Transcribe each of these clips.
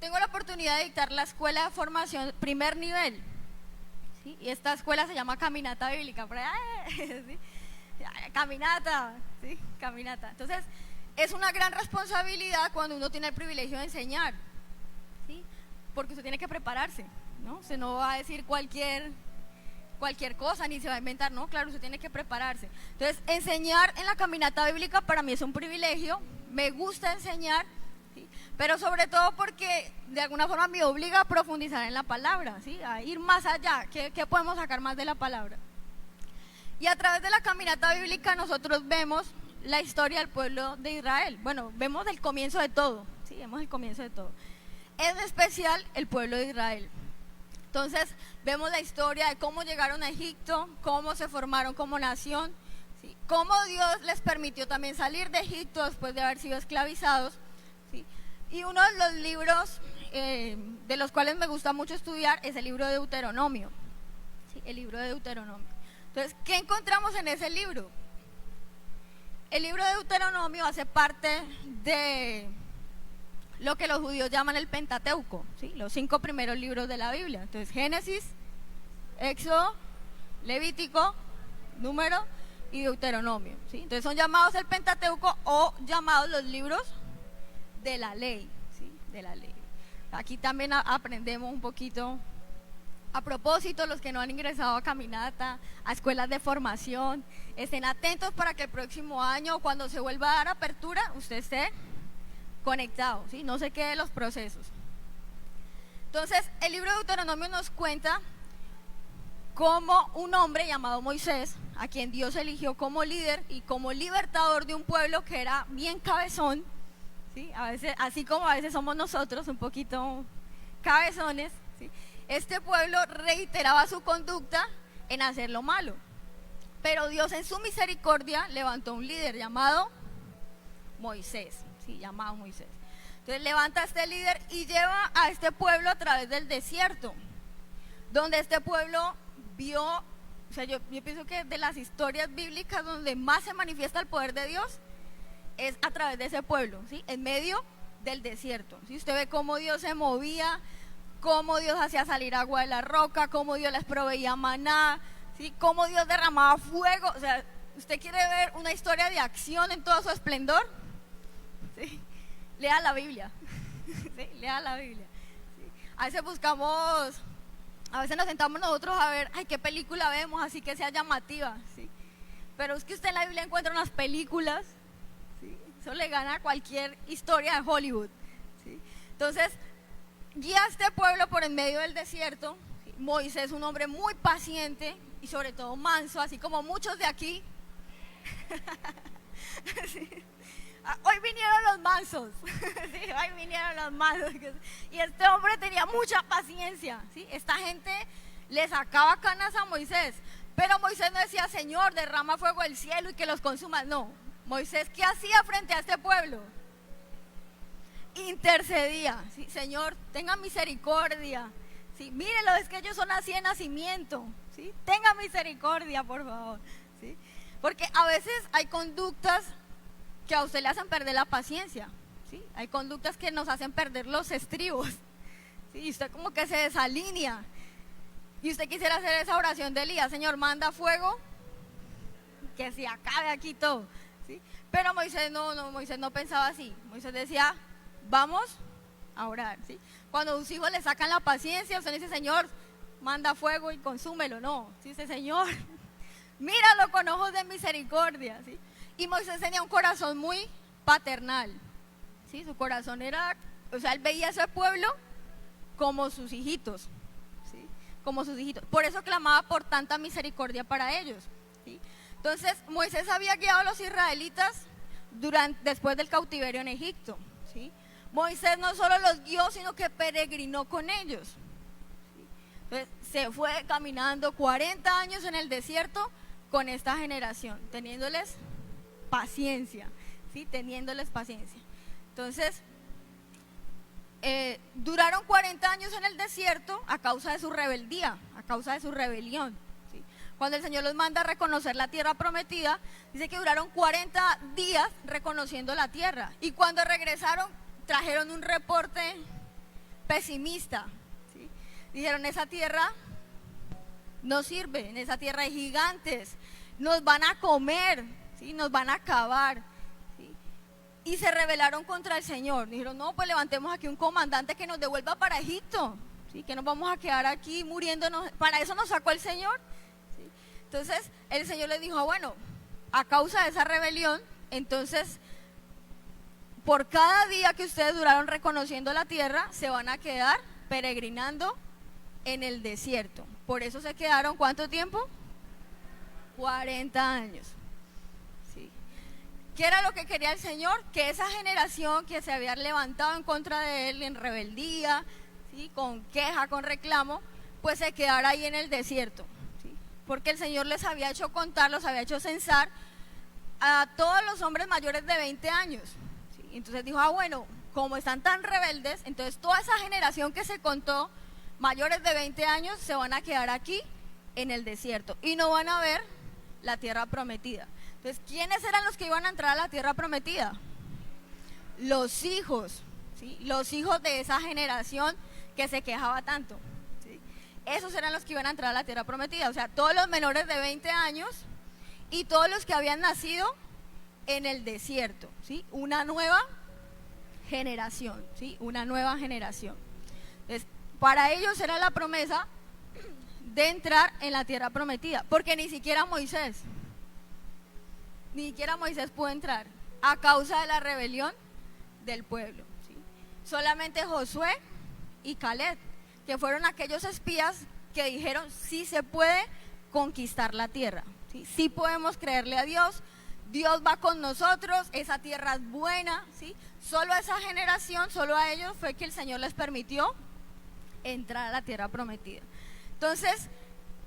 tengo la oportunidad de dictar la escuela de formación primer nivel, ¿sí? Y esta escuela se llama Caminata Bíblica. Por ahí, ¿sí? Caminata, ¿sí? Caminata. Entonces, es una gran responsabilidad cuando uno tiene el privilegio de enseñar, ¿sí? Porque usted tiene que prepararse, ¿no? Usted no va a decir cualquier cosa, ni se va a inventar, no, claro, usted tiene que prepararse. Entonces, enseñar en la Caminata Bíblica para mí es un privilegio, me gusta enseñar, ¿sí? Pero sobre todo porque de alguna forma me obliga a profundizar en la palabra, ¿sí? A ir más allá, ¿qué podemos sacar más de la palabra? Y a través de la Caminata Bíblica nosotros vemos la historia del pueblo de Israel. Bueno, vemos el comienzo de todo, ¿sí? Vemos el comienzo de todo. En especial el pueblo de Israel. Entonces vemos la historia de cómo llegaron a Egipto, cómo se formaron como nación, ¿sí? Cómo Dios les permitió también salir de Egipto después de haber sido esclavizados, ¿sí? Y uno de los libros de los cuales me gusta mucho estudiar es el libro de Deuteronomio, ¿sí? El libro de Deuteronomio. Entonces, ¿qué encontramos en ese libro? El libro de Deuteronomio hace parte de lo que los judíos llaman el Pentateuco, ¿sí? Los 5 primeros libros de la Biblia. Entonces, Génesis, Éxodo, Levítico, Número y Deuteronomio, ¿sí? Entonces son llamados el Pentateuco o llamados los libros de la ley, ¿sí? De la ley. Aquí también aprendemos un poquito. A propósito, los que no han ingresado a Caminata, a escuelas de formación, estén atentos para que el próximo año, cuando se vuelva a dar apertura, usted esté conectado, ¿sí? No se quede los procesos. Entonces, el libro de Deuteronomio nos cuenta cómo un hombre llamado Moisés, a quien Dios eligió como líder y como libertador de un pueblo que era bien cabezón, ¿sí? A veces, así como a veces somos nosotros, un poquito cabezones, ¿sí? Este pueblo reiteraba su conducta en hacer lo malo, pero Dios en su misericordia levantó un líder llamado Moisés, ¿sí? Llamado Moisés. Entonces levanta a este líder y lleva a este pueblo a través del desierto, donde este pueblo vio, o sea, yo pienso que de las historias bíblicas donde más se manifiesta el poder de Dios es a través de ese pueblo, ¿sí? En medio del desierto, ¿sí? Usted ve cómo Dios se movía, cómo Dios hacía salir agua de la roca, cómo Dios les proveía maná, ¿sí? Cómo Dios derramaba fuego. O sea, ¿usted quiere ver una historia de acción en todo su esplendor? ¿Sí? Lea la Biblia, ¿sí? Lea la Biblia, ¿sí? A veces a veces nos sentamos nosotros a ver, ay, qué película vemos, así que sea llamativa, ¿sí? Pero es que usted en la Biblia encuentra unas películas, ¿sí? Eso le gana a cualquier historia de Hollywood, ¿sí? Entonces, guía a este pueblo por en medio del desierto. Moisés, un hombre muy paciente y sobre todo manso, así como muchos de aquí. Sí. Hoy vinieron los mansos, sí, hoy vinieron los mansos. Y este hombre tenía mucha paciencia, ¿sí? Esta gente le sacaba canas a Moisés, pero Moisés no decía, Señor, derrama fuego del cielo y que los consuma. No, Moisés, ¿qué hacía frente a este pueblo? Intercedía, ¿sí? Señor, tenga misericordia, ¿sí? Mírelo, es que ellos son así de nacimiento, ¿sí? Tenga misericordia, por favor, ¿sí? Porque a veces hay conductas que a usted le hacen perder la paciencia, ¿sí? Hay conductas que nos hacen perder los estribos, ¿sí? Y usted como que se desalinea y usted quisiera hacer esa oración de Elías, Señor, manda fuego, que se acabe aquí todo, ¿sí? Pero Moisés no pensaba así. Moisés decía, vamos a orar, ¿sí? Cuando sus hijos le sacan la paciencia, usted dice, Señor, manda fuego y consúmelo. No, dice, Señor, míralo con ojos de misericordia, ¿sí? Y Moisés tenía un corazón muy paternal, ¿sí? Su corazón era, o sea, él veía a ese pueblo como sus hijitos, ¿sí? Como sus hijitos. Por eso clamaba por tanta misericordia para ellos, ¿sí? Entonces, Moisés había guiado a los israelitas después del cautiverio en Egipto, ¿sí? Moisés no solo los guió, sino que peregrinó con ellos, ¿sí? Entonces, se fue caminando 40 años en el desierto con esta generación, teniéndoles paciencia, ¿sí? Teniéndoles paciencia. Entonces, duraron 40 años en el desierto a causa de su rebeldía, a causa de su rebelión, ¿sí? Cuando el Señor los manda a reconocer la tierra prometida, dice que duraron 40 días reconociendo la tierra, y cuando regresaron trajeron un reporte pesimista, ¿sí? Dijeron, esa tierra no sirve, en esa tierra hay gigantes, nos van a comer, ¿sí? Nos van a acabar, ¿sí? Y se rebelaron contra el Señor. Dijeron, no, pues levantemos aquí un comandante que nos devuelva para Egipto, ¿sí? Que nos vamos a quedar aquí muriéndonos, para eso nos sacó el Señor, ¿sí? Entonces el Señor les dijo, bueno, a causa de esa rebelión, entonces por cada día que ustedes duraron reconociendo la tierra, se van a quedar peregrinando en el desierto. Por eso se quedaron, ¿cuánto tiempo? 40 años. ¿Sí? ¿Qué era lo que quería el Señor? Que esa generación que se había levantado en contra de Él en rebeldía, ¿sí? Con queja, con reclamo, pues se quedara ahí en el desierto, ¿sí? Porque el Señor les había hecho contar, los había hecho censar a todos los hombres mayores de 20 años. ¿Sí? Entonces dijo, bueno, como están tan rebeldes, entonces toda esa generación que se contó, mayores de 20 años, se van a quedar aquí en el desierto y no van a ver la tierra prometida. Entonces, ¿quiénes eran los que iban a entrar a la tierra prometida? Los hijos, ¿sí? Los hijos de esa generación que se quejaba tanto, ¿sí? Esos eran los que iban a entrar a la tierra prometida, o sea, todos los menores de 20 años y todos los que habían nacido en el desierto, ¿sí? Una nueva generación, ¿sí? Una nueva generación. Entonces, para ellos era la promesa de entrar en la tierra prometida, porque ni siquiera Moisés pudo entrar a causa de la rebelión del pueblo, ¿sí? Solamente Josué y Caleb, que fueron aquellos espías que dijeron, sí se puede conquistar la tierra, ¿sí? Sí podemos creerle a Dios, Dios va con nosotros, esa tierra es buena, ¿sí? Solo a esa generación, solo a ellos fue que el Señor les permitió entrar a la tierra prometida. Entonces,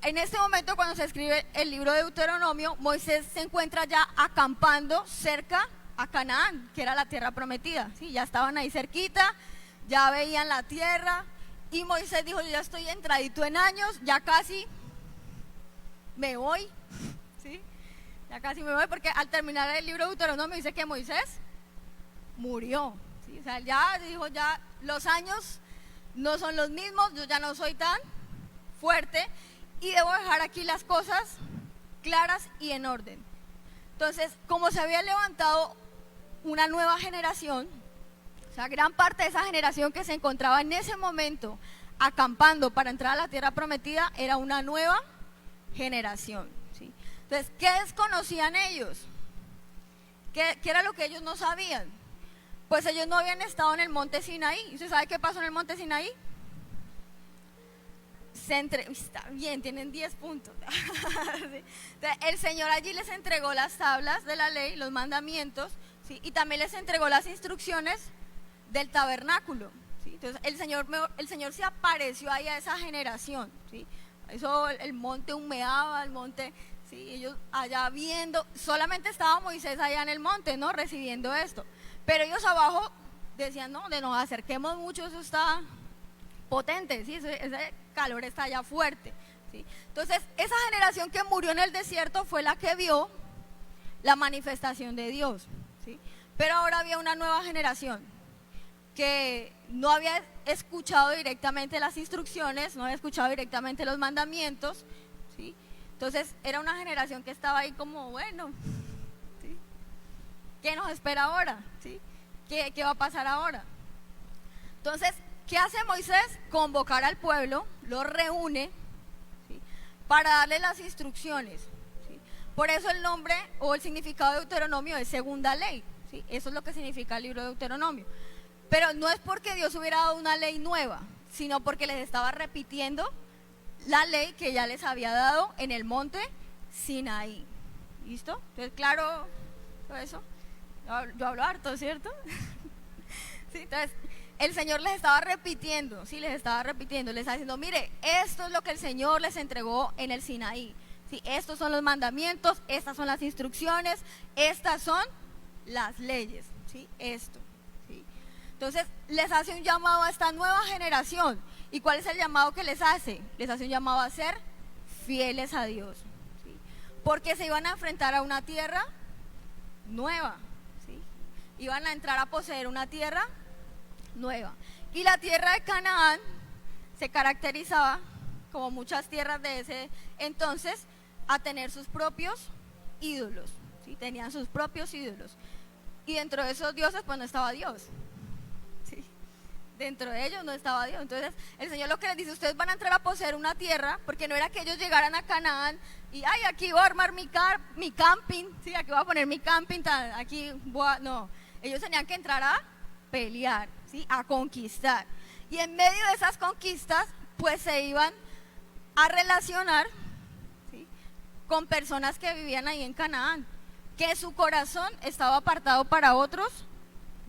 en este momento, cuando se escribe el libro de Deuteronomio, Moisés se encuentra ya acampando cerca a Canaán, que era la tierra prometida, ¿sí? Ya estaban ahí cerquita, ya veían la tierra, y Moisés dijo, yo ya estoy entradito en años, ya casi me voy, ¿sí? Ya casi me voy, porque al terminar el libro de Deuteronomio dice que Moisés murió, ¿sí? O sea, ya dijo, ya los años no son los mismos, yo ya no soy tan fuerte y debo dejar aquí las cosas claras y en orden. Entonces, como se había levantado una nueva generación, o sea, gran parte de esa generación que se encontraba en ese momento acampando para entrar a la tierra prometida era una nueva generación, ¿sí? Entonces, ¿qué desconocían ellos? ¿Qué era lo que ellos no sabían? Pues ellos no habían estado en el monte Sinaí. ¿Usted sabe qué pasó en el monte Sinaí? Está bien, tienen 10 puntos. ¿Sí? Entonces, el Señor allí les entregó las tablas de la ley, los mandamientos, ¿sí? Y también les entregó las instrucciones del tabernáculo, ¿sí? Entonces el Señor se apareció ahí a esa generación, ¿sí? Eso, el monte humeaba, el monte, ¿sí? Ellos allá viendo, solamente estaba Moisés allá en el monte, ¿no? Recibiendo esto. Pero ellos abajo decían, no, de nos acerquemos mucho, eso está potente, ¿sí? Ese calor está allá fuerte, ¿sí? Entonces, esa generación que murió en el desierto fue la que vio la manifestación de Dios, ¿sí? Pero ahora había una nueva generación que no había escuchado directamente las instrucciones, no había escuchado directamente los mandamientos, ¿sí? Entonces, era una generación que estaba ahí como, bueno, ¿sí? ¿Qué nos espera ahora? ¿Sí? ¿Qué va a pasar ahora? Entonces, ¿qué hace Moisés? Convocar al pueblo, lo reúne, ¿sí? Para darle las instrucciones, ¿sí? Por eso el nombre o el significado de Deuteronomio es segunda ley, ¿sí? Eso es lo que significa el libro de Deuteronomio. Pero no es porque Dios hubiera dado una ley nueva, sino porque les estaba repitiendo la ley que ya les había dado en el monte Sinaí. ¿Listo? Entonces, claro, todo eso. Yo hablo harto, ¿cierto? Sí, entonces, el Señor les estaba repitiendo, sí, les estaba diciendo, mire, esto es lo que el Señor les entregó en el Sinaí, sí, estos son los mandamientos, estas son las instrucciones, estas son las leyes, sí, esto, sí. Entonces, les hace un llamado a esta nueva generación. ¿Y cuál es el llamado que les hace? Les hace un llamado a ser fieles a Dios, ¿sí? Porque se iban a enfrentar a una tierra nueva, ¿sí? Iban a entrar a poseer una tierra nueva. Y la tierra de Canaán se caracterizaba, como muchas tierras de ese entonces, a tener sus propios ídolos, ¿sí? Tenían sus propios ídolos. Y dentro de esos dioses pues no estaba Dios, ¿sí? Dentro de ellos no estaba Dios. Entonces el Señor lo que les dice: ustedes van a entrar a poseer una tierra, porque no era que ellos llegaran a Canaán y ay, aquí voy a armar mi camping, ¿sí? Aquí voy a poner mi camping, aquí no, ellos tenían que entrar a pelear, ¿sí? A conquistar. Y en medio de esas conquistas pues se iban a relacionar, ¿sí? Con personas que vivían ahí en Canaán, que su corazón estaba apartado para otros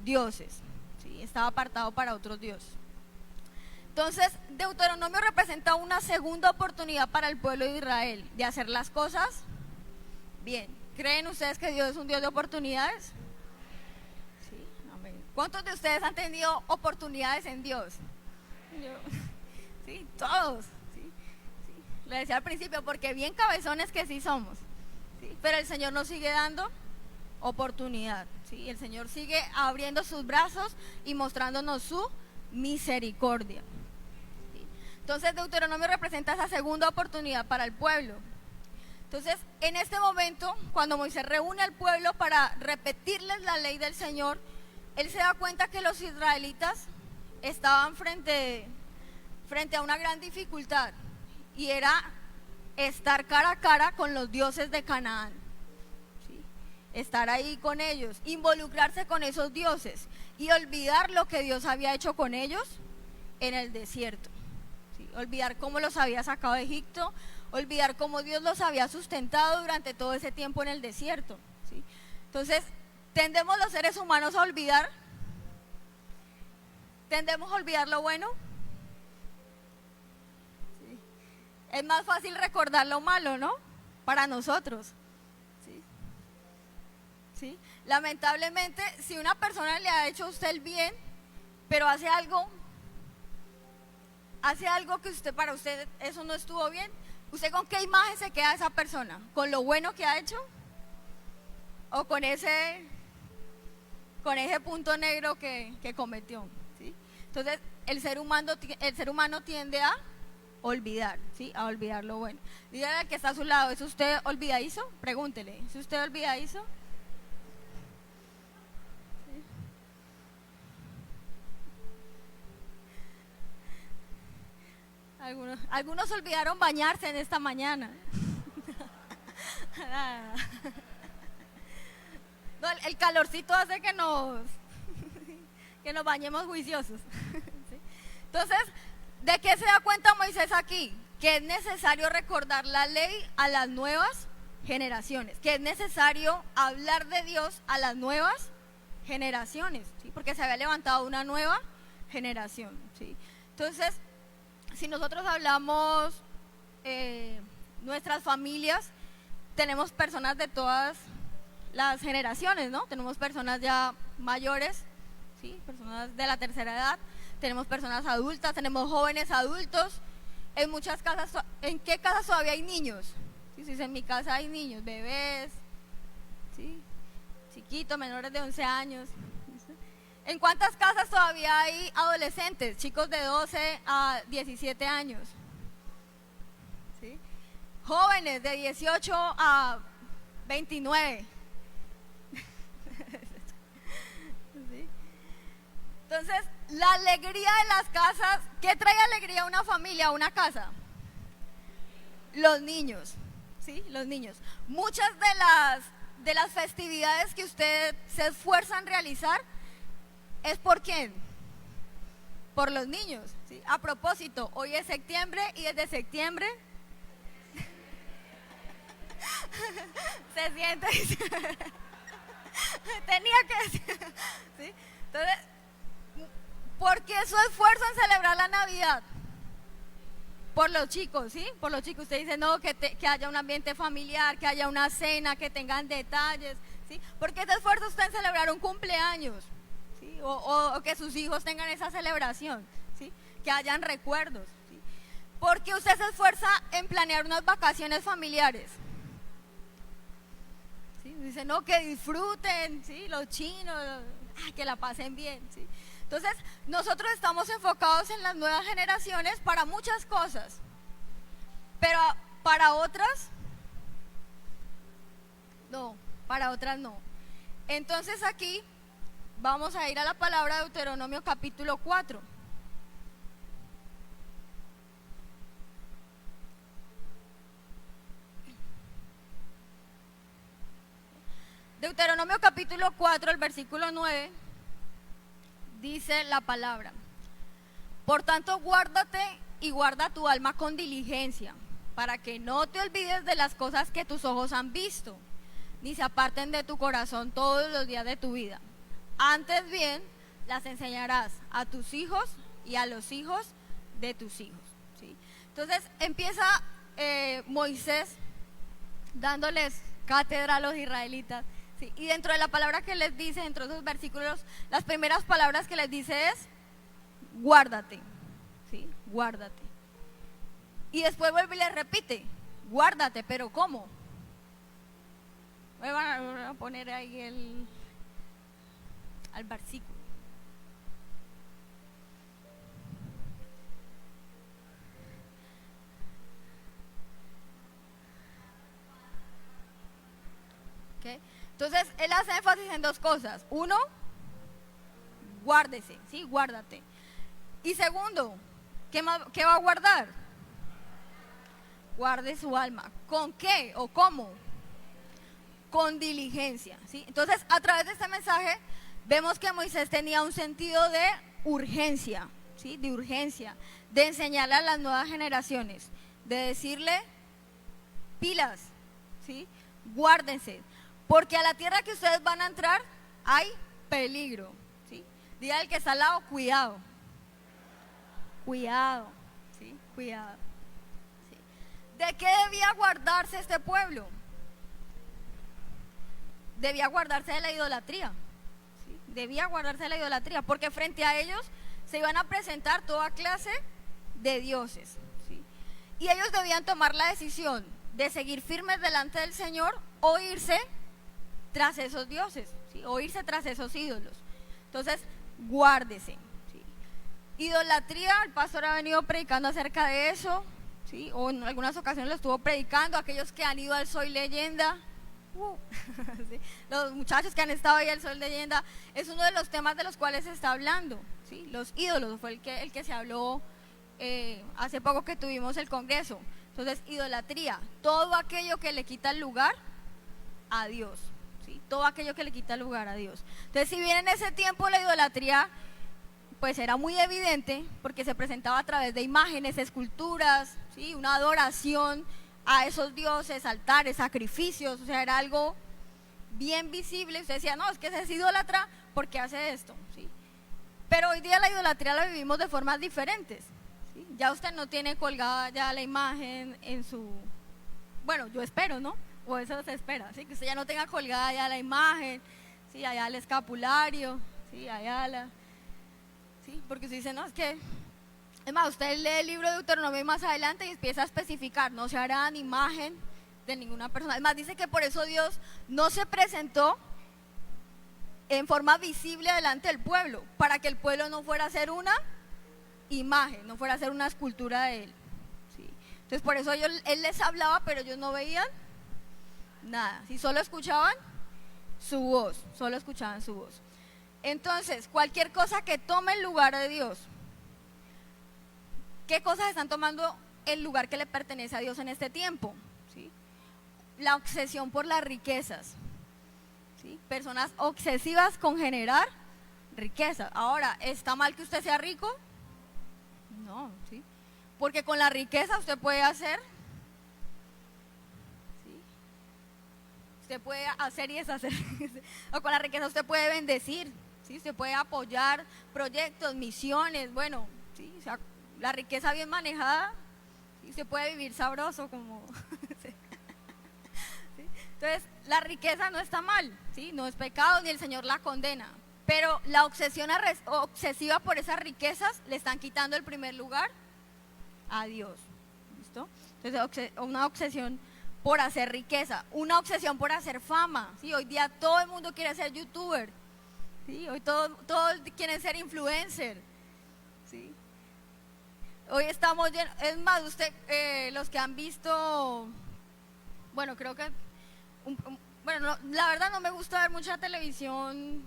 dioses, ¿sí? Estaba apartado para otros dioses. Entonces Deuteronomio representa una segunda oportunidad para el pueblo de Israel de hacer las cosas bien. ¿Creen ustedes que Dios es un Dios de oportunidades? Sí, amén. ¿Cuántos de ustedes han tenido oportunidades en Dios? Yo, sí, todos. Le decía al principio, porque bien cabezones que sí somos, ¿sí? Pero el Señor nos sigue dando oportunidad, ¿sí? El Señor sigue abriendo sus brazos y mostrándonos su misericordia, ¿sí? Entonces Deuteronomio representa esa segunda oportunidad para el pueblo. Entonces en este momento, cuando Moisés reúne al pueblo para repetirles la ley del Señor, él se da cuenta que los israelitas estaban frente a una gran dificultad, y era estar cara a cara con los dioses de Canaán, ¿sí? Estar ahí con ellos, involucrarse con esos dioses y olvidar lo que Dios había hecho con ellos en el desierto, ¿sí? Olvidar cómo los había sacado de Egipto, olvidar cómo Dios los había sustentado durante todo ese tiempo en el desierto, ¿sí? Entonces, ¿tendemos los seres humanos a olvidar? ¿Tendemos a olvidar lo bueno? Es más fácil recordar lo malo, ¿no? Para nosotros, ¿sí? ¿Sí? Lamentablemente, si una persona le ha hecho a usted el bien, pero hace algo que para usted eso no estuvo bien, ¿usted con qué imagen se queda esa persona? ¿Con lo bueno que ha hecho? ¿O con ese punto negro que cometió? ¿Sí? Entonces, el ser humano tiende a olvidar, ¿sí? A olvidar lo bueno. Dígale al que está a su lado: ¿es usted olvidadizo? Pregúntele: ¿es usted olvidadizo? ¿Sí? Algunos olvidaron bañarse en esta mañana. No, el calorcito hace que nos bañemos juiciosos. ¿Sí? Entonces, ¿de qué se da cuenta Moisés aquí? Que es necesario recordar la ley a las nuevas generaciones, que es necesario hablar de Dios a las nuevas generaciones, ¿sí? Porque se había levantado una nueva generación, ¿sí? Entonces, si nosotros hablamos, nuestras familias, tenemos personas de todas las generaciones, ¿no? Tenemos personas ya mayores, ¿sí? Personas de la tercera edad, tenemos personas adultas, tenemos jóvenes adultos. En muchas casas, ¿en qué casas todavía hay niños? Sí, sí, en mi casa hay niños, bebés, ¿sí? Chiquitos, menores de 11 años. ¿En cuántas casas todavía hay adolescentes, chicos de 12 a 17 años? ¿Sí? Jóvenes de 18 a 29. ¿Sí? Entonces, la alegría de las casas, ¿qué trae alegría a una familia, a una casa? Los niños, ¿sí? Los niños. Muchas de las festividades que usted se esfuerza en realizar, ¿es por quién? Por los niños, ¿sí? A propósito, hoy es septiembre y desde septiembre se siente. Tenía que decir, ¿sí? Entonces, ¿por qué su esfuerzo en celebrar la Navidad? Por los chicos, ¿sí? Por los chicos. Usted dice, no, que haya un ambiente familiar, que haya una cena, que tengan detalles, ¿sí? ¿Por qué se esfuerza usted en celebrar un cumpleaños? ¿Sí? O que sus hijos tengan esa celebración, ¿sí? Que hayan recuerdos, ¿sí? ¿Por qué usted se esfuerza en planear unas vacaciones familiares? ¿Sí? Dice, no, que disfruten, ¿sí? Los chinos, que la pasen bien, ¿sí? Entonces, nosotros estamos enfocados en las nuevas generaciones para muchas cosas, pero para otras, no, para otras no. Entonces aquí vamos a ir a la palabra de Deuteronomio capítulo 4. Deuteronomio capítulo 4, el versículo 9, dice la palabra: por tanto, guárdate y guarda tu alma con diligencia, para que no te olvides de las cosas que tus ojos han visto, ni se aparten de tu corazón todos los días de tu vida. Antes bien, las enseñarás a tus hijos y a los hijos de tus hijos. ¿Sí? Entonces empieza Moisés dándoles cátedra a los israelitas. ¿Sí? Y dentro de la palabra que les dice, dentro de esos versículos, las primeras palabras que les dice es: guárdate. ¿Sí? Guárdate. Y después vuelve y les repite: guárdate, pero ¿cómo? Voy a poner ahí al versículo. ¿Okay? Entonces, él hace énfasis en dos cosas. Uno, guárdese, ¿sí? Guárdate. Y segundo, ¿qué va a guardar? Guarde su alma. ¿Con qué o cómo? Con diligencia, ¿sí? Entonces, a través de este mensaje vemos que Moisés tenía un sentido de urgencia, ¿sí? De urgencia, de enseñarle a las nuevas generaciones, de decirle: pilas, ¿sí? Guárdense, porque a la tierra que ustedes van a entrar hay peligro, ¿sí? Diga al que está al lado: cuidado, cuidado, ¿sí? Cuidado. ¿Sí? ¿De qué debía guardarse este pueblo? Debía guardarse de la idolatría, ¿sí? Debía guardarse de la idolatría, porque frente a ellos se iban a presentar toda clase de dioses, ¿sí? Y ellos debían tomar la decisión de seguir firmes delante del Señor o irse tras esos dioses, ¿sí? O irse tras esos ídolos. Entonces, guárdese, ¿sí? Idolatría, el pastor ha venido predicando acerca de eso, ¿sí? O en algunas ocasiones lo estuvo predicando. Aquellos que han ido al Soy Leyenda, ¿sí? Los muchachos que han estado ahí al Soy Leyenda, es uno de los temas de los cuales se está hablando, ¿sí? Los ídolos fue el que se habló hace poco que tuvimos el congreso. Entonces, idolatría, todo aquello que le quita el lugar a Dios, ¿sí? Todo aquello que le quita el lugar a Dios. Entonces, si bien en ese tiempo la idolatría pues era muy evidente, porque se presentaba a través de imágenes, esculturas, ¿sí? Una adoración a esos dioses, altares, sacrificios, o sea, era algo bien visible. Usted decía: no, es que ese es idólatra porque hace esto, ¿sí? Pero hoy día la idolatría la vivimos de formas diferentes, ¿sí? Ya usted no tiene colgada ya la imagen en su, bueno, yo espero, ¿no? O eso se espera, ¿sí? Que usted ya no tenga colgada ya la imagen, ¿sí? Allá el escapulario, ¿sí? Allá ¿sí? Porque usted dice: no, es que, es más, usted lee el libro de Deuteronomio más adelante y empieza a especificar: no se hará imagen de ninguna persona. Es más, dice que por eso Dios no se presentó en forma visible delante del pueblo, para que el pueblo no fuera a hacer una imagen, no fuera a hacer una escultura de él, ¿sí? Entonces por eso él les hablaba, pero ellos no veían nada, ¿sí? Solo escuchaban su voz, solo escuchaban su voz. Entonces, cualquier cosa que tome el lugar de Dios, ¿qué cosas están tomando el lugar que le pertenece a Dios en este tiempo? ¿Sí? La obsesión por las riquezas, ¿sí? Personas obsesivas con generar riqueza. Ahora, ¿está mal que usted sea rico? No, ¿sí? Porque con la riqueza usted puede hacer, ¿sí? Usted puede hacer y deshacer. O con la riqueza usted puede bendecir, ¿sí? Usted puede apoyar proyectos, misiones, bueno, ¿sí? O sea, la riqueza bien manejada, ¿sí? Se puede vivir sabroso como... ¿sí? Entonces, la riqueza no está mal, ¿sí? No es pecado ni el Señor la condena, pero la obsesión obsesiva por esas riquezas le están quitando el primer lugar a Dios, ¿listo? Entonces, una obsesión por hacer riqueza, una obsesión por hacer fama, ¿sí? Hoy día todo el mundo quiere ser youtuber, ¿sí? Hoy todos quieren ser influencer, ¿sí? Hoy estamos llenos, es más, los que han visto, bueno, creo que, bueno, la verdad no me gusta ver mucha televisión,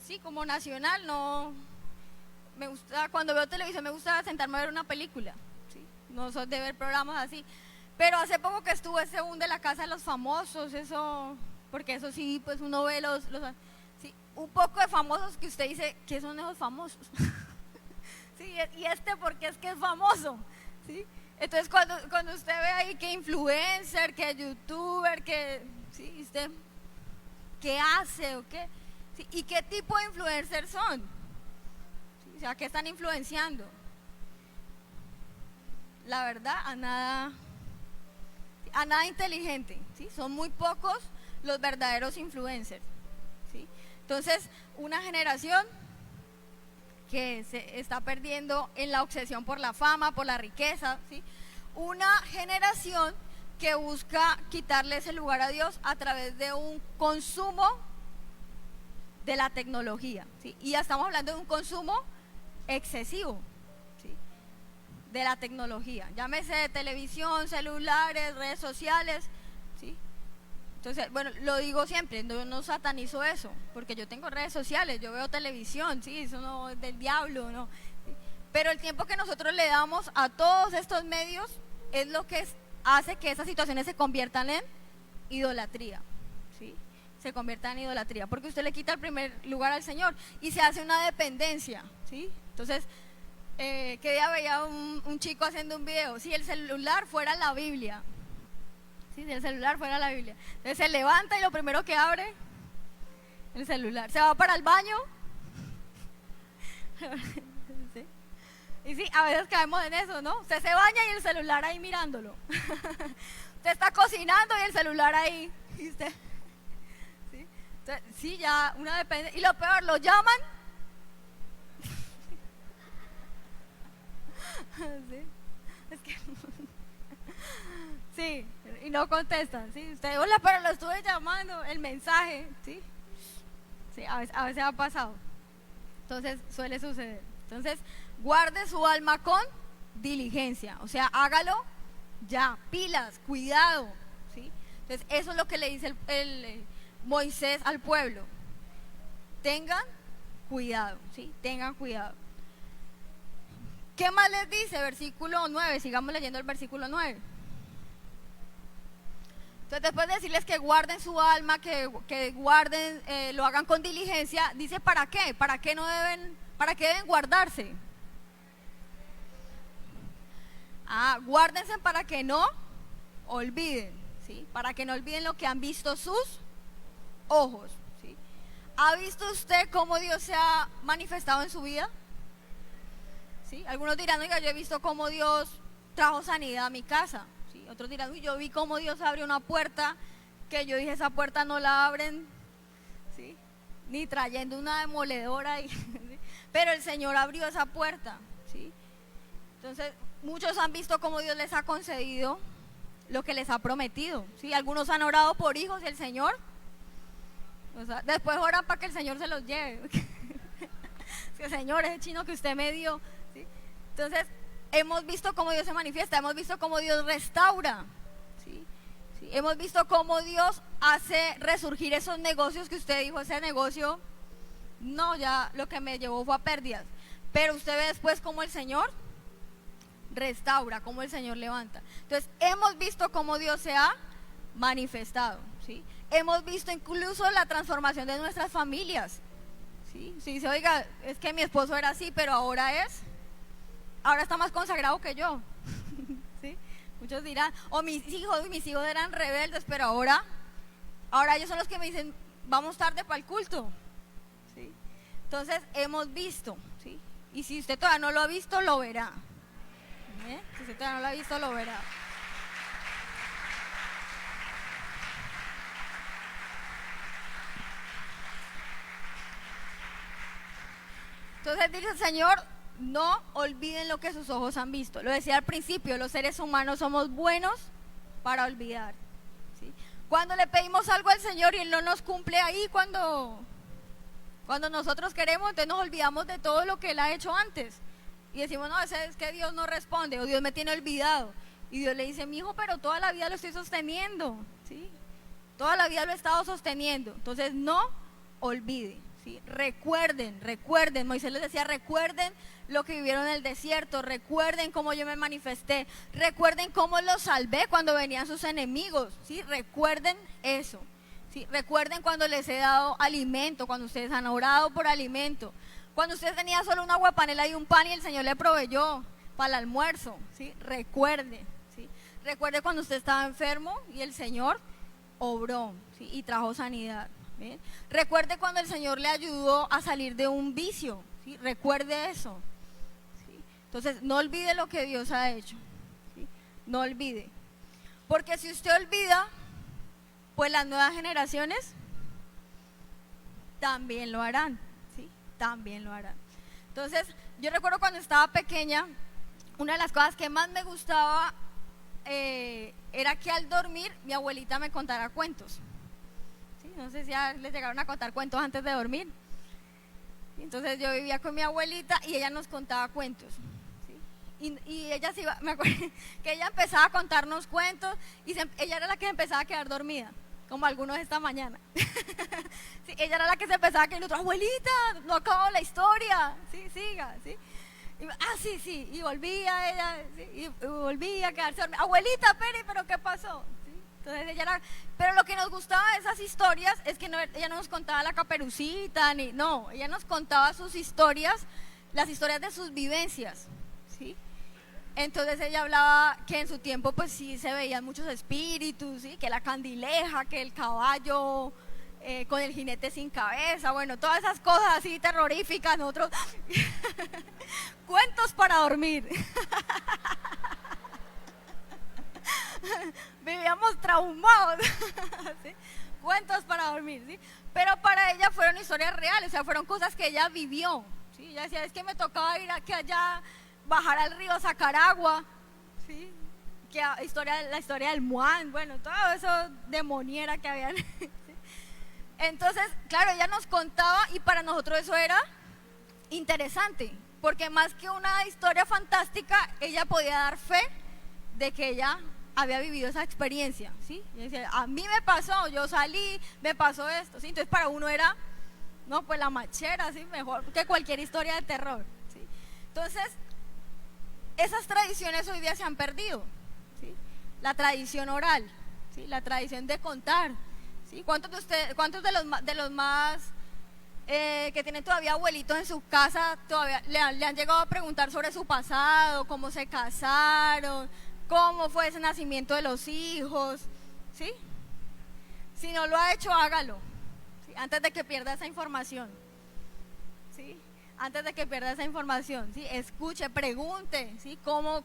sí, como nacional, no, me gusta, cuando veo televisión me gusta sentarme a ver una película, ¿sí? No soy de ver programas así, pero hace poco que estuve ese de la casa de los famosos, eso, porque eso sí, pues uno ve sí, un poco de famosos que usted dice, ¿qué son esos famosos? Sí, y porque es que es famoso, ¿sí? Entonces cuando usted ve ahí que influencer, que youtuber, que, ¿sí? ¿Usted qué hace o qué? ¿Sí? ¿Y qué tipo de influencers son? ¿Sí? O sea, ¿qué están influenciando? La verdad, a nada inteligente, ¿sí? Son muy pocos los verdaderos influencers, ¿sí? Entonces, una generación que se está perdiendo en la obsesión por la fama, por la riqueza, ¿sí? Una generación que busca quitarle ese lugar a Dios a través de un consumo de la tecnología, ¿sí? Y ya estamos hablando de un consumo excesivo, ¿sí? De la tecnología, llámese de televisión, celulares, redes sociales, ¿sí? Entonces, bueno, lo digo siempre, no satanizo eso, porque yo tengo redes sociales, yo veo televisión, sí, eso no es del diablo, no. ¿Sí? Pero el tiempo que nosotros le damos a todos estos medios es lo que hace que esas situaciones se conviertan en idolatría, ¿sí? Se conviertan en idolatría, porque usted le quita el primer lugar al Señor y se hace una dependencia, ¿sí? Entonces, ¿qué día veía un chico haciendo un video? Si el celular fuera la Biblia, ¿sí? Si el celular fuera la Biblia, entonces se levanta y lo primero que abre, el celular, se va para el baño, ¿sí? Y sí, a veces caemos en eso, ¿no? Usted se baña y el celular ahí mirándolo. Usted está cocinando y el celular ahí, y usted, ¿sí? Entonces, sí, ya una depende. Y lo peor, lo llaman. ¿Sí? Es que sí, y no contestan, ¿sí? Usted, hola, pero lo estuve llamando, el mensaje, ¿sí? Sí, a veces ha pasado. Entonces, suele suceder. Entonces, guarde su alma con diligencia, o sea, hágalo ya, pilas, cuidado, ¿sí? Entonces, eso es lo que le dice el Moisés al pueblo. Tengan cuidado, ¿sí? Tengan cuidado. ¿Qué más les dice? Versículo 9, sigamos leyendo el versículo 9. Entonces, después de decirles que guarden su alma, que guarden, lo hagan con diligencia, dice ¿para qué? ¿Para qué deben guardarse? Guárdense para que no olviden, ¿sí? Para que no olviden lo que han visto sus ojos, ¿sí? ¿Ha visto usted cómo Dios se ha manifestado en su vida? ¿Sí? Algunos dirán, oiga, yo he visto cómo Dios trajo sanidad a mi casa. ¿Sí? Otros dirán, uy, yo vi cómo Dios abrió una puerta, que yo dije, esa puerta no la abren, ¿sí? Ni trayendo una demoledora, ¿sí? Pero el Señor abrió esa puerta, ¿sí? Entonces, muchos han visto cómo Dios les ha concedido lo que les ha prometido, ¿sí? Algunos han orado por hijos y el Señor, o sea, después oran para que el Señor se los lleve. Sí, Señor, ese chino que usted me dio, ¿sí? Entonces, hemos visto cómo Dios se manifiesta, hemos visto cómo Dios restaura, ¿sí? ¿Sí? Hemos visto cómo Dios hace resurgir esos negocios que usted dijo, ese negocio, no, ya lo que me llevó fue a pérdidas. Pero usted ve después cómo el Señor restaura, cómo el Señor levanta. Entonces, hemos visto cómo Dios se ha manifestado, ¿sí? Hemos visto incluso la transformación de nuestras familias. Sí, dice, oiga, es que mi esposo era así, pero ahora está más consagrado que yo. ¿Sí? Muchos dirán, mis hijos eran rebeldes, pero ahora ellos son los que me dicen, vamos tarde para el culto. ¿Sí? Entonces, hemos visto, ¿sí? Y si usted todavía no lo ha visto, lo verá. Si usted todavía no lo ha visto, lo verá. Entonces dice el Señor, no olviden lo que sus ojos han visto. Lo decía al principio, los seres humanos somos buenos para olvidar, ¿sí? Cuando le pedimos algo al Señor y Él no nos cumple ahí, cuando nosotros queremos, entonces nos olvidamos de todo lo que Él ha hecho antes. Y decimos, no, es que Dios no responde, o Dios me tiene olvidado. Y Dios le dice, mi hijo, pero toda la vida lo estoy sosteniendo, ¿sí? Toda la vida lo he estado sosteniendo. Entonces no olvide, ¿sí? Recuerden, Moisés les decía, recuerden lo que vivieron en el desierto, recuerden cómo yo me manifesté, recuerden cómo los salvé cuando venían sus enemigos, ¿sí? Recuerden eso, ¿sí? Recuerden cuando les he dado alimento, cuando ustedes han orado por alimento, cuando ustedes tenían solo una aguapanela y un pan y el Señor le proveyó para el almuerzo, ¿sí? Recuerden, ¿sí? Recuerde cuando usted estaba enfermo y el Señor obró, ¿sí? Y trajo sanidad. ¿Bien? Recuerde cuando el Señor le ayudó a salir de un vicio, ¿sí? Recuerde eso, ¿sí? Entonces no olvide lo que Dios ha hecho, ¿sí? No olvide, porque si usted olvida, pues las nuevas generaciones también lo harán, ¿sí? También lo harán. Entonces yo recuerdo cuando estaba pequeña, una de las cosas que más me gustaba era que al dormir mi abuelita me contara cuentos. ¿Sí? No sé si les llegaron a contar cuentos antes de dormir. Entonces yo vivía con mi abuelita y ella nos contaba cuentos. ¿Sí? Y ella se iba, me acuerdo que ella empezaba a contarnos cuentos y ella era la que empezaba a quedar dormida, como algunos esta mañana. Sí, ella era la que se empezaba a quedar, y nosotros, abuelita, no acabó la historia, sí, siga, sí. Sí, y volvía ella, ¿sí? Y volvía a quedarse dormida. Abuelita, pero ¿qué pasó? ¿Sí? Entonces ella era, pero lo que nos gustaba de esas historias es que ella no nos contaba la Caperucita, no, ella nos contaba sus historias, las historias de sus vivencias, ¿sí? Entonces ella hablaba que en su tiempo pues sí se veían muchos espíritus, ¿sí? Que la candileja, que el caballo con el jinete sin cabeza, bueno, todas esas cosas así terroríficas, nosotros cuentos para dormir. Vivíamos traumados. ¿Sí? Cuentos para dormir, ¿sí? Pero para ella fueron historias reales, o sea, fueron cosas que ella vivió, ¿sí? Ella decía, es que me tocaba ir aquí allá, bajar al río a sacar agua, ¿sí? La historia del Muán, bueno, todo eso demoniera que habían. ¿Sí? Entonces, claro, ella nos contaba y para nosotros eso era interesante, porque más que una historia fantástica, ella podía dar fe de que ella había vivido esa experiencia, ¿sí? Y decía, a mí me pasó, yo salí, me pasó esto, ¿sí? Entonces para uno era, no, pues la machera, ¿sí? Mejor que cualquier historia de terror, ¿sí? Entonces, esas tradiciones hoy día se han perdido, ¿sí? La tradición oral, ¿sí? La tradición de contar, ¿sí? ¿Cuántos de los más que tienen todavía abuelitos en su casa todavía le han llegado a preguntar sobre su pasado, cómo se casaron, cómo fue ese nacimiento de los hijos, ¿sí? Si no lo ha hecho, hágalo, ¿sí? Antes de que pierda esa información, ¿sí? Antes de que pierda esa información, ¿sí? Escuche, pregunte, ¿sí? ¿Cómo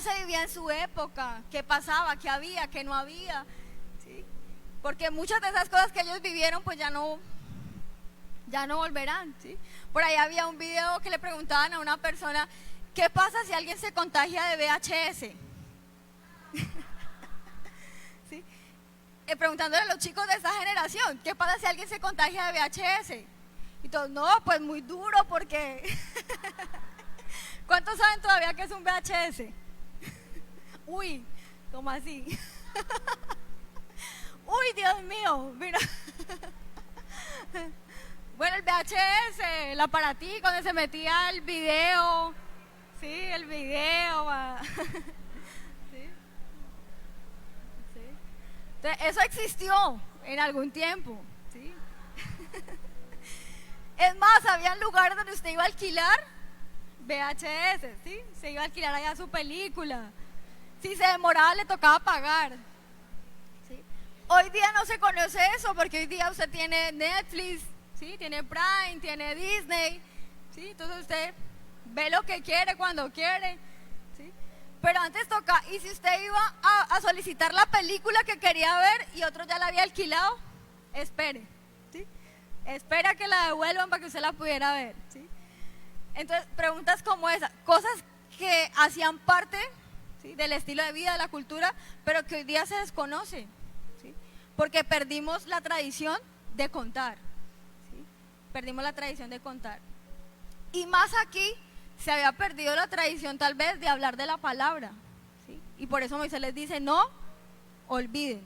se vivía en su época? ¿Qué pasaba? ¿Qué había? ¿Qué no había? ¿Sí? Porque muchas de esas cosas que ellos vivieron pues ya no volverán, ¿sí? Por ahí había un video que le preguntaban a una persona, ¿qué pasa si alguien se contagia de VHS? ¿Sí? Preguntándole a los chicos de esa generación, ¿qué pasa si alguien se contagia de VHS? Y todos, no, pues muy duro porque... ¿Cuántos saben todavía que es un VHS? Uy, ¿cómo así? Uy, Dios mío, mira. Bueno, el VHS, el aparatico donde se metía el video, sí, el video. ¿Sí? Sí. Entonces, eso existió en algún tiempo, ¿sí? Es más, había lugares donde usted iba a alquilar VHS, ¿sí? Se iba a alquilar allá su película. Si se demoraba, le tocaba pagar. ¿Sí? Hoy día no se conoce eso porque hoy día usted tiene Netflix, ¿sí? Tiene Prime, tiene Disney, ¿sí? Entonces usted ve lo que quiere cuando quiere, ¿sí? Pero antes toca, y si usted iba a solicitar la película que quería ver y otro ya la había alquilado, espere, ¿sí? Espera que la devuelvan para que usted la pudiera ver, ¿sí? Entonces, preguntas como esa, cosas que hacían parte, ¿sí? Del estilo de vida, de la cultura, pero que hoy día se desconoce, ¿sí? porque perdimos la tradición de contar, ¿sí? Perdimos la tradición de contar. Y más aquí se había perdido la tradición tal vez de hablar de la palabra, ¿sí? Y por eso Moisés les dice, no olviden,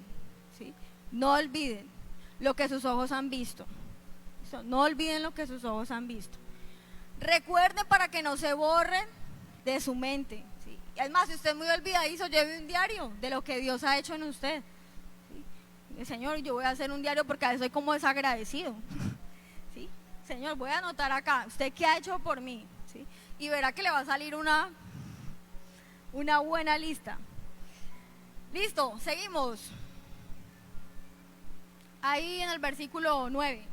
¿sí? No olviden lo que sus ojos han visto. No olviden lo que sus ojos han visto. Recuerden para que no se borren de su mente, ¿sí? Y además, si usted es muy olvidadizo, lleve un diario de lo que Dios ha hecho en usted, ¿sí? Señor, yo voy a hacer un diario porque a veces soy como desagradecido, ¿sí? Señor, voy a anotar acá, ¿usted qué ha hecho por mí? ¿Sí? Y verá que le va a salir una buena lista. Listo, seguimos. Ahí en el versículo 9.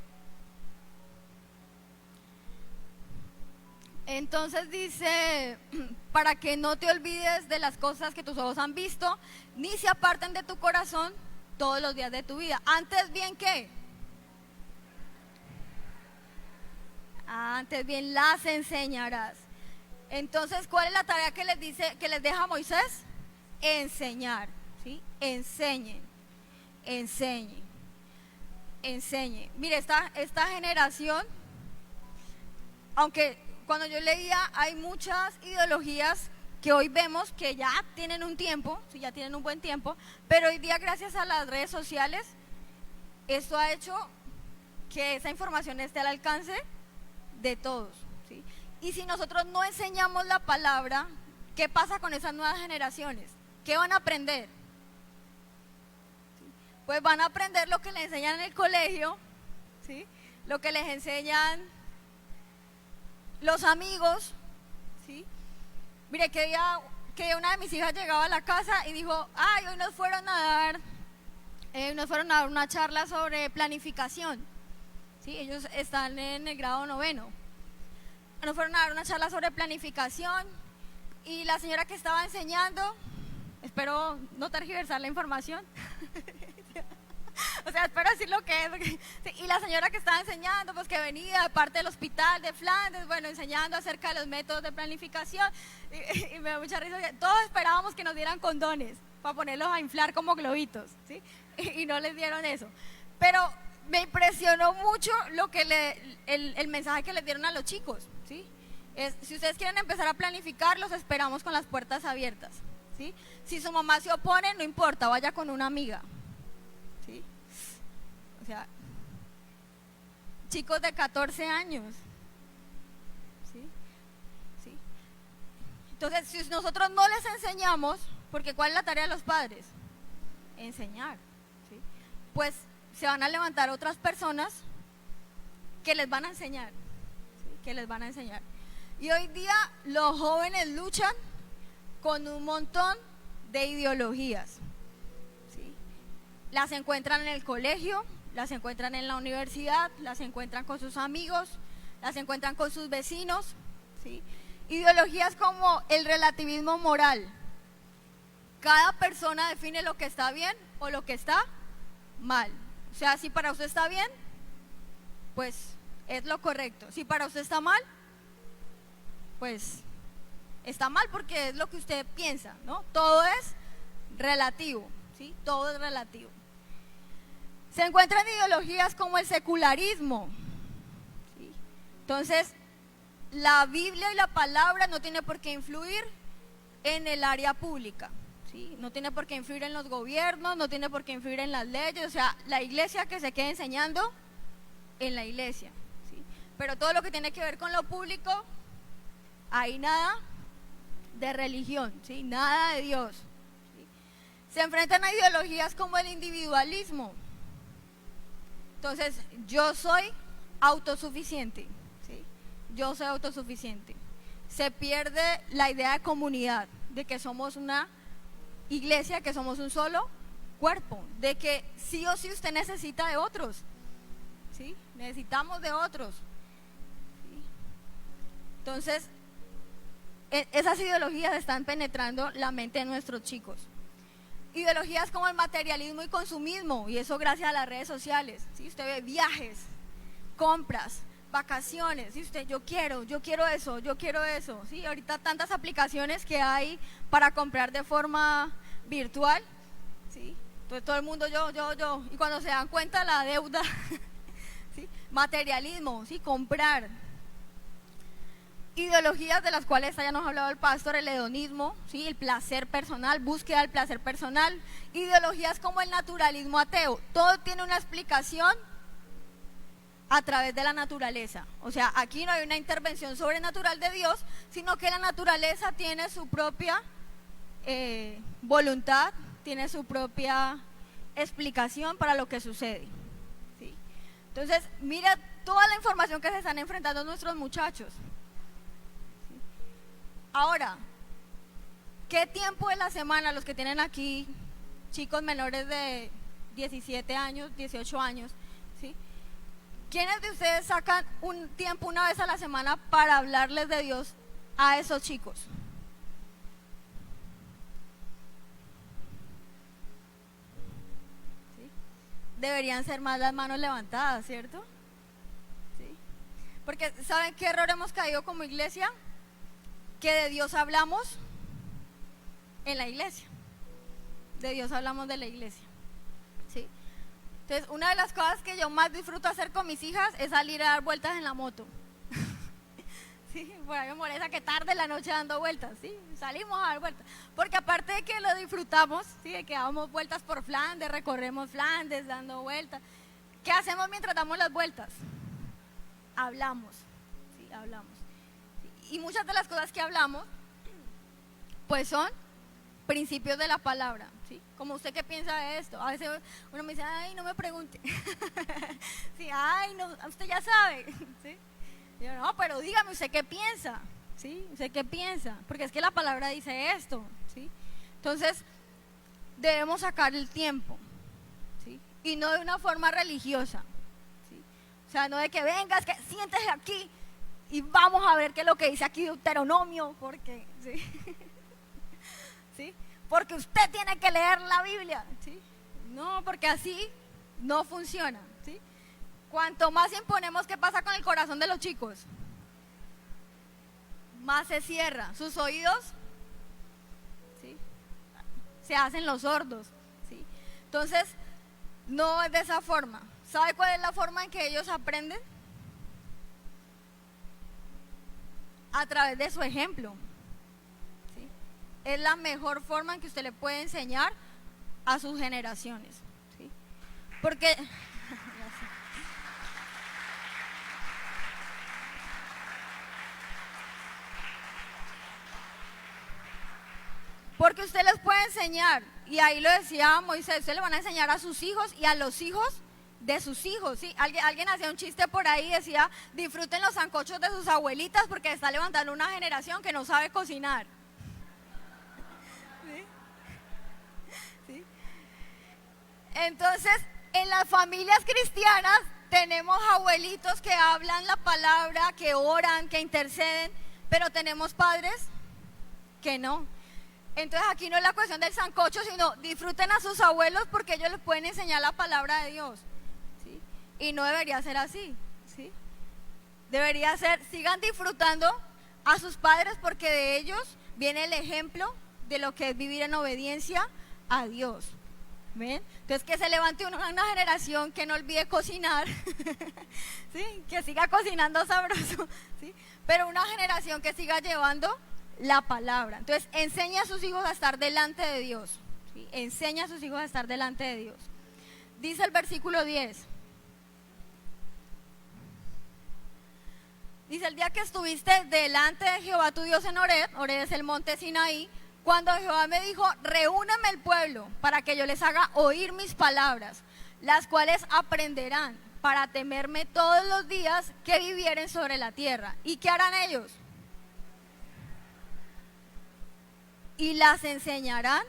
Entonces dice, para que no te olvides de las cosas que tus ojos han visto, ni se aparten de tu corazón todos los días de tu vida. Antes bien, ¿qué? Antes bien las enseñarás. Entonces, ¿cuál es la tarea que les dice, que les deja Moisés? Enseñar, ¿sí? Enseñen. Mire, esta generación, aunque cuando yo leía hay muchas ideologías que hoy vemos que ya tienen un tiempo, sí, ya tienen un buen tiempo, pero hoy día gracias a las redes sociales, esto ha hecho que esa información esté al alcance de todos, ¿sí? Y si nosotros no enseñamos la palabra, ¿qué pasa con esas nuevas generaciones? ¿Qué van a aprender? Pues van a aprender lo que les enseñan en el colegio, ¿sí? Lo que les enseñan los amigos, ¿sí? Mire, que una de mis hijas llegaba a la casa y dijo, ay, hoy nos fueron a dar una charla sobre planificación, ¿sí? Ellos están en el grado 9. Nos fueron a dar una charla sobre planificación y la señora que estaba enseñando, espero no tergiversar la información, o sea, espero decir lo que es, porque, sí, y la señora que estaba enseñando, pues que venía de parte del hospital de Flandes, bueno, enseñando acerca de los métodos de planificación, y me da mucha risa, todos esperábamos que nos dieran condones para ponerlos a inflar como globitos, ¿sí? Y no les dieron eso, pero me impresionó mucho lo que el mensaje que les dieron a los chicos, ¿sí? Si ustedes quieren empezar a planificar, los esperamos con las puertas abiertas, ¿sí? Si su mamá se opone, no importa, vaya con una amiga, ¿sí? O sea, chicos de 14 años, ¿sí? ¿Sí? Entonces, si nosotros no les enseñamos, porque ¿cuál es la tarea de los padres? Enseñar, ¿sí? Pues se van a levantar otras personas que les van a enseñar, ¿sí? Que les van a enseñar. Y hoy día los jóvenes luchan con un montón de ideologías, ¿sí? Las encuentran en el colegio, las encuentran en la universidad, las encuentran con sus amigos, las encuentran con sus vecinos, ¿sí? Ideologías como el relativismo moral. Cada persona define lo que está bien o lo que está mal. O sea, si para usted está bien, pues es lo correcto. Si para usted está mal, pues está mal porque es lo que usted piensa, ¿no? Todo es relativo, ¿sí? Todo es relativo. Se encuentran ideologías como el secularismo, ¿sí? Entonces, la Biblia y la palabra no tiene por qué influir en el área pública, ¿sí? No tiene por qué influir en los gobiernos, no tiene por qué influir en las leyes, o sea, la iglesia que se quede enseñando en la iglesia, ¿sí? Pero todo lo que tiene que ver con lo público, ahí nada de religión, ¿sí? Nada de Dios, ¿sí? Se enfrentan a ideologías como el individualismo. Entonces, yo soy autosuficiente, ¿sí? Yo soy autosuficiente. Se pierde la idea de comunidad, de que somos una iglesia, que somos un solo cuerpo, de que sí o sí usted necesita de otros, ¿sí? Necesitamos de otros, ¿sí? Entonces, esas ideologías están penetrando la mente de nuestros chicos. Ideologías como el materialismo y consumismo, y eso gracias a las redes sociales, ¿sí? Usted ve viajes, compras, vacaciones, ¿sí? Usted, yo quiero eso, ¿sí? Ahorita tantas aplicaciones que hay para comprar de forma virtual, ¿sí? Entonces todo el mundo yo. Y cuando se dan cuenta la deuda, ¿sí? Materialismo, ¿sí? Comprar. Ideologías de las cuales ya nos ha hablado el pastor, el hedonismo, ¿sí? El placer personal, búsqueda del placer personal. Ideologías como el naturalismo ateo. Todo tiene una explicación a través de la naturaleza. O sea, aquí no hay una intervención sobrenatural de Dios, sino que la naturaleza tiene su propia voluntad, tiene su propia explicación para lo que sucede, ¿sí? Entonces, mira toda la información que se están enfrentando nuestros muchachos, ¿sí? Ahora, ¿qué tiempo de la semana los que tienen aquí chicos menores de 17 años, 18 años, ¿sí? ¿Quiénes de ustedes sacan un tiempo una vez a la semana para hablarles de Dios a esos chicos? ¿Sí? Deberían ser más las manos levantadas, ¿cierto? ¿Sí? Porque ¿saben qué error hemos caído como iglesia? Que de Dios hablamos en la iglesia. De Dios hablamos de la iglesia, ¿sí? Entonces, una de las cosas que yo más disfruto hacer con mis hijas es salir a dar vueltas en la moto. Sí, por ahí me molesta que tarde la noche dando vueltas, ¿sí? Salimos a dar vueltas. Porque aparte de que lo disfrutamos, ¿sí? De que damos vueltas por Flandes, recorremos Flandes dando vueltas. ¿Qué hacemos mientras damos las vueltas? Hablamos, ¿sí? Hablamos. ¿Sí? Y muchas de las cosas que hablamos, pues son principios de la palabra, ¿sí? Como usted qué piensa de esto. A veces uno me dice, ay, no me pregunte. Sí, ay, no, usted ya sabe, ¿sí? Y yo, no, pero dígame usted qué piensa, ¿sí? ¿Usted qué piensa? Porque es que la palabra dice esto, ¿sí? Entonces, debemos sacar el tiempo, ¿sí? Y no de una forma religiosa, ¿sí? O sea, no de que venga, es que siéntese aquí y vamos a ver qué es lo que dice aquí Deuteronomio, porque, ¿sí? ¿Sí? Porque usted tiene que leer la Biblia, ¿sí? No, porque así no funciona, ¿sí? Cuanto más imponemos, ¿qué pasa con el corazón de los chicos? Más se cierra, sus oídos, ¿sí? Se hacen los sordos, ¿sí? Entonces, no es de esa forma. ¿Sabe cuál es la forma en que ellos aprenden? A través de su ejemplo. Es la mejor forma en que usted le puede enseñar a sus generaciones, ¿sí? Porque usted les puede enseñar, y ahí lo decía Moisés, usted le van a enseñar a sus hijos y a los hijos de sus hijos, ¿sí? Alguien hacía un chiste por ahí, decía, disfruten los sancochos de sus abuelitas porque está levantando una generación que no sabe cocinar. Entonces, en las familias cristianas tenemos abuelitos que hablan la palabra, que oran, que interceden, pero tenemos padres que no. Entonces aquí no es la cuestión del sancocho, sino disfruten a sus abuelos porque ellos les pueden enseñar la palabra de Dios, ¿sí? Y no debería ser así, ¿sí? Debería ser, sigan disfrutando a sus padres porque de ellos viene el ejemplo de lo que es vivir en obediencia a Dios. ¿Ven? Entonces que se levante una generación que no olvide cocinar, ¿sí? Que siga cocinando sabroso, ¿sí? Pero una generación que siga llevando la palabra. Entonces enseña a sus hijos a estar delante de Dios, ¿sí? Enseña a sus hijos a estar delante de Dios. Dice el versículo 10. Dice, el día que estuviste delante de Jehová tu Dios en Horeb, Horeb es el monte Sinaí, cuando Jehová me dijo, reúneme el pueblo para que yo les haga oír mis palabras, las cuales aprenderán para temerme todos los días que vivieren sobre la tierra. ¿Y qué harán ellos? Y las enseñarán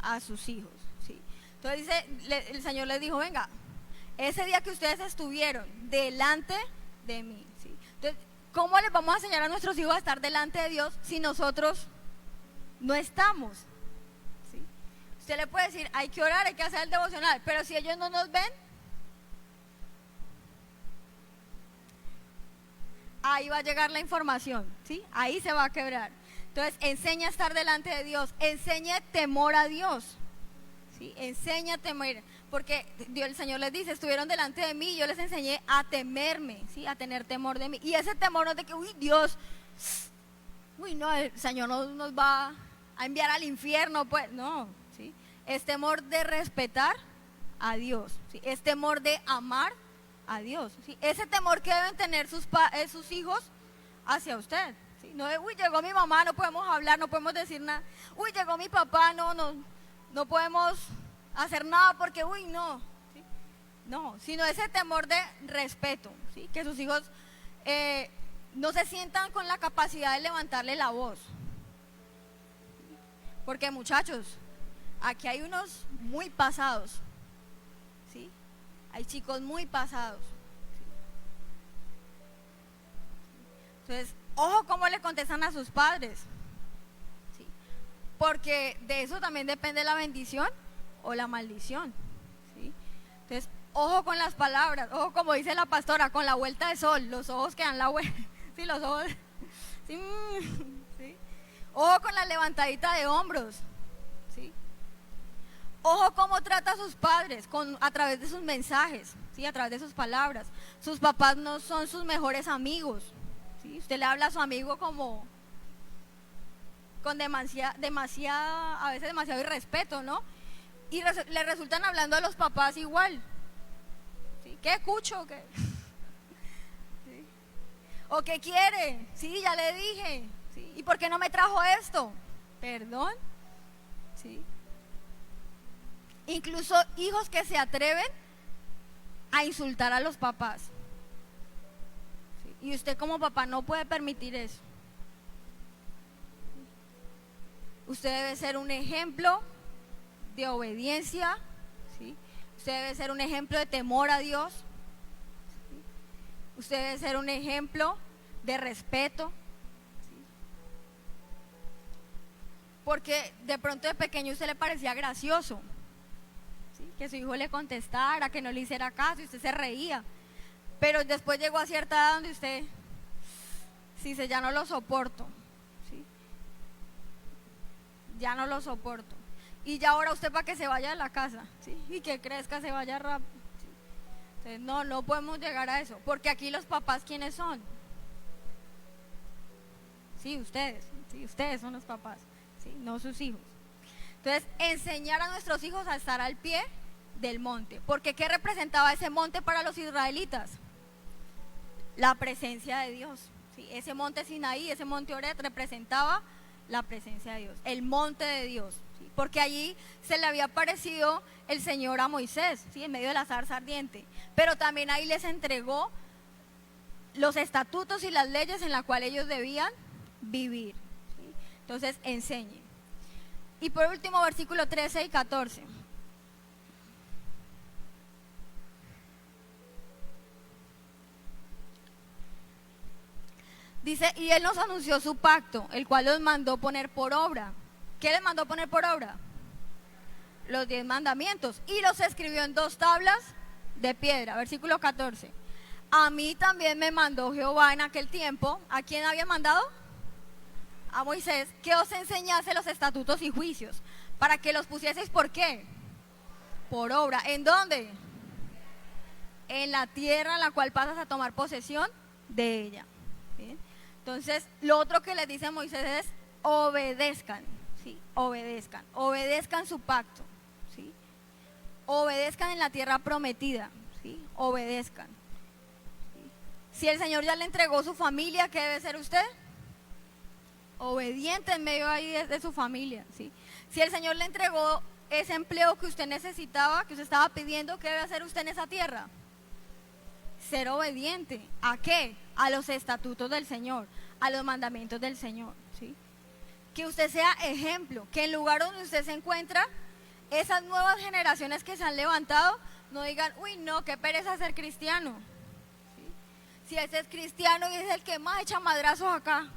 a sus hijos, ¿sí? Entonces dice, el Señor les dijo, venga, ese día que ustedes estuvieron delante de mí, ¿sí? Entonces, ¿cómo les vamos a enseñar a nuestros hijos a estar delante de Dios si nosotros no estamos? ¿Sí? Usted le puede decir, hay que orar, hay que hacer el devocional, pero si ellos no nos ven, ahí va a llegar la información, ¿sí? Ahí se va a quebrar. Entonces, enseña a estar delante de Dios, enseñe temor a Dios, ¿sí? ¿sí? Enseña a temer, porque Dios, el Señor les dice, estuvieron delante de mí y yo les enseñé a temerme, ¿sí? A tener temor de mí. Y ese temor no es de que, uy, Dios, uy, no, el Señor nos va a enviar al infierno, pues, no, ¿sí? Es temor de respetar a Dios, ¿sí? Es temor de amar a Dios, ¿sí? Ese temor que deben tener sus hijos hacia usted, ¿sí? No es, uy, llegó mi mamá, no podemos hablar, no podemos decir nada, uy, llegó mi papá, no podemos hacer nada porque, uy, no, ¿sí? No, sino ese temor de respeto, ¿sí? Que sus hijos no se sientan con la capacidad de levantarle la voz. Porque muchachos, aquí hay unos muy pasados, ¿sí? Hay chicos muy pasados, ¿sí? Entonces, ojo cómo le contestan a sus padres, ¿sí? Porque de eso también depende la bendición o la maldición, ¿sí? Entonces, ojo con las palabras, ojo como dice la pastora, con la vuelta de sol, los ojos que dan la vuelta, sí, los ojos, sí, sí. Ojo con la levantadita de hombros, ¿sí? Ojo cómo trata a sus padres a través de sus mensajes, ¿sí? A través de sus palabras. Sus papás no son sus mejores amigos, ¿sí? Usted le habla a su amigo como con a veces demasiado irrespeto, ¿no? Y le resultan hablando a los papás igual, ¿sí? ¿Qué escucho? ¿Qué? ¿Sí? ¿O qué quiere? Sí, ya le dije. ¿Sí? ¿Y por qué no me trajo esto? Perdón, ¿sí? Incluso hijos que se atreven a insultar a los papás, ¿sí? Y usted como papá no puede permitir eso. Usted debe ser un ejemplo de obediencia, ¿sí? Usted debe ser un ejemplo de temor a Dios, ¿sí? Usted debe ser un ejemplo de respeto. Porque de pronto de pequeño a usted le parecía gracioso, ¿sí? Que su hijo le contestara, que no le hiciera caso y usted se reía. Pero después llegó a cierta edad donde usted dice, ya no lo soporto, ¿sí? Ya no lo soporto. Y ya ahora usted para que se vaya de la casa, ¿sí? Y que crezca, se vaya rápido, ¿sí? Entonces, no podemos llegar a eso. Porque aquí los papás, ¿quiénes son? Sí, ustedes son los papás. ¿Sí? No sus hijos. Entonces, enseñar a nuestros hijos a estar al pie del monte. Porque ¿qué representaba ese monte para los israelitas? La presencia de Dios, ¿sí? Ese monte Sinaí, ese monte Oret representaba la presencia de Dios, el monte de Dios, ¿sí? Porque allí se le había aparecido el Señor a Moisés, ¿sí? En medio de la zarza ardiente. Pero también ahí les entregó los estatutos y las leyes en las cuales ellos debían vivir. Entonces, enseñe. Y por último, versículo 13 y 14. Dice, y Él nos anunció su pacto, el cual los mandó poner por obra. ¿Qué les mandó poner por obra? Los 10 mandamientos. Y los escribió en 2 tablas de piedra. Versículo 14. A mí también me mandó Jehová en aquel tiempo. ¿A quién había mandado? A Moisés, que os enseñase los estatutos y juicios, para que los pusieseis, ¿por qué? Por obra. ¿En dónde? En la tierra en la cual pasas a tomar posesión de ella. ¿Sí? Entonces, lo otro que les dice Moisés es, obedezcan, ¿sí? Obedezcan su pacto, ¿sí? Obedezcan en la tierra prometida, ¿sí? Obedezcan. ¿Sí? Si el Señor ya le entregó su familia, ¿qué debe ser usted? Obediente en medio ahí de su familia, ¿sí? Si el Señor le entregó ese empleo que usted necesitaba, que usted estaba pidiendo, ¿qué debe hacer usted en esa tierra? Ser obediente. ¿A qué? A los estatutos del Señor, a los mandamientos del Señor, ¿sí? Que usted sea ejemplo, que en el lugar donde usted se encuentra, esas nuevas generaciones que se han levantado no digan, uy, no, qué pereza ser cristiano, ¿sí? Si ese es cristiano y es el que más echa madrazos acá,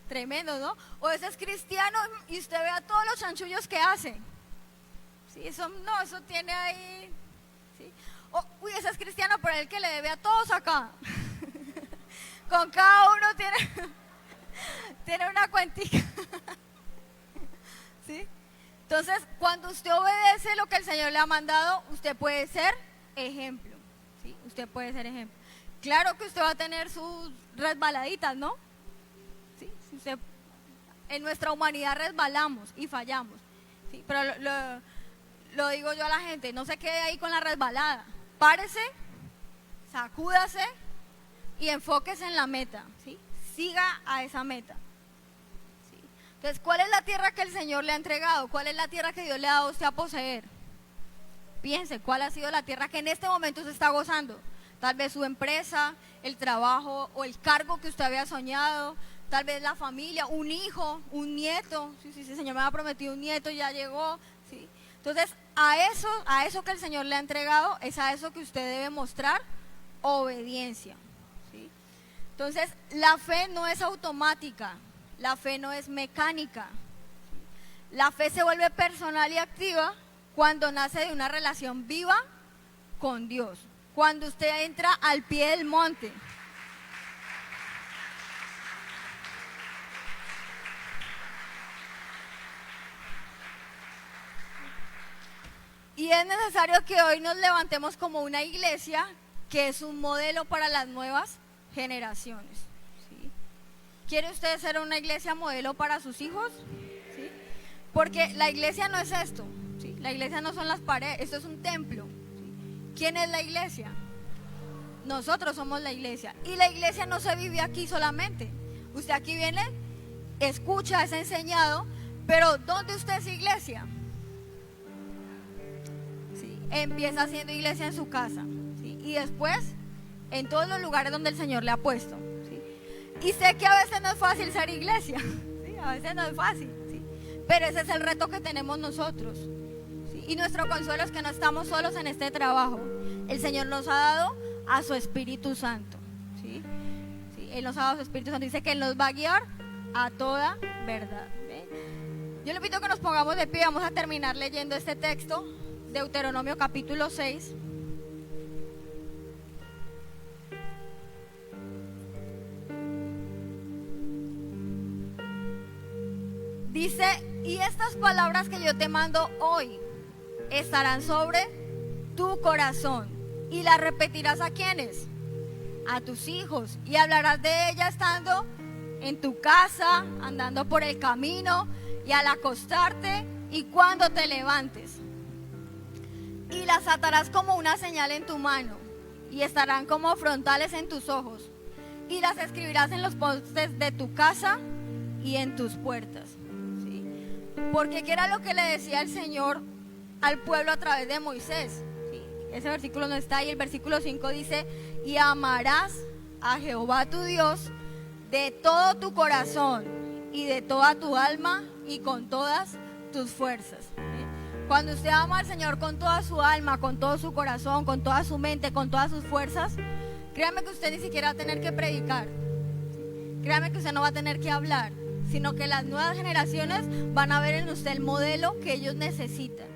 tremendo, ¿no? O ese es cristiano y usted ve a todos los chanchullos que hace, ¿sí? Eso tiene ahí, ¿sí? O, uy, ese es cristiano, pero el que le debe a todos acá. Con cada uno tiene una cuentica. ¿Sí? Entonces, cuando usted obedece lo que el Señor le ha mandado, usted puede ser ejemplo, ¿sí? Usted puede ser ejemplo. Claro que usted va a tener sus resbaladitas, ¿no? ¿Sí? En nuestra humanidad resbalamos y fallamos, ¿sí? Pero lo digo yo a la gente, no se quede ahí con la resbalada. Párese, sacúdase y enfóquese en la meta, ¿sí? Siga a esa meta. Entonces, ¿cuál es la tierra que el Señor le ha entregado? ¿Cuál es la tierra que Dios le ha dado a usted a poseer? Piense, ¿cuál ha sido la tierra que en este momento se está gozando? Tal vez su empresa, el trabajo o el cargo que usted había soñado, tal vez la familia, un hijo, un nieto. Sí, el Señor me ha prometido un nieto, ya llegó. ¿Sí? Entonces, a eso que el Señor le ha entregado, es a eso que usted debe mostrar obediencia. ¿Sí? Entonces, la fe no es automática. La fe no es mecánica. La fe se vuelve personal y activa cuando nace de una relación viva con Dios. Cuando usted entra al pie del monte. Y es necesario que hoy nos levantemos como una iglesia que es un modelo para las nuevas generaciones. ¿Quiere usted ser una iglesia modelo para sus hijos? ¿Sí? Porque la iglesia no es esto, ¿sí? La iglesia no son las paredes, esto es un templo. ¿Sí? ¿Quién es la iglesia? Nosotros somos la iglesia. Y la iglesia no se vive aquí solamente. Usted aquí viene, escucha, es enseñado, pero ¿dónde usted es iglesia? ¿Sí? Empieza haciendo iglesia en su casa, ¿sí? Y después en todos los lugares donde el Señor le ha puesto. Y sé que a veces no es fácil ser iglesia, ¿sí? A veces no es fácil, ¿sí? Pero ese es el reto que tenemos nosotros, ¿sí? Y nuestro consuelo es que no estamos solos en este trabajo. El Señor nos ha dado a su Espíritu Santo, ¿sí? ¿Sí? Él nos ha dado a su Espíritu Santo, dice que Él nos va a guiar a toda verdad. ¿Sí? Yo le pido que nos pongamos de pie, vamos a terminar leyendo este texto, Deuteronomio capítulo 6. Dice, y estas palabras que yo te mando hoy estarán sobre tu corazón y las repetirás ¿a quiénes? A tus hijos, y hablarás de ellas estando en tu casa, andando por el camino y al acostarte y cuando te levantes. Y las atarás como una señal en tu mano y estarán como frontales en tus ojos, y las escribirás en los postes de tu casa y en tus puertas. Porque ¿qué era lo que le decía el Señor al pueblo a través de Moisés? ¿Sí? Ese versículo no está ahí, el versículo 5 dice, y amarás a Jehová tu Dios de todo tu corazón y de toda tu alma y con todas tus fuerzas. ¿Sí? Cuando usted ama al Señor con toda su alma, con todo su corazón, con toda su mente, con todas sus fuerzas, créame que usted ni siquiera va a tener que predicar. ¿Sí? Créame que usted no va a tener que hablar, sino que las nuevas generaciones van a ver en usted el modelo que ellos necesitan.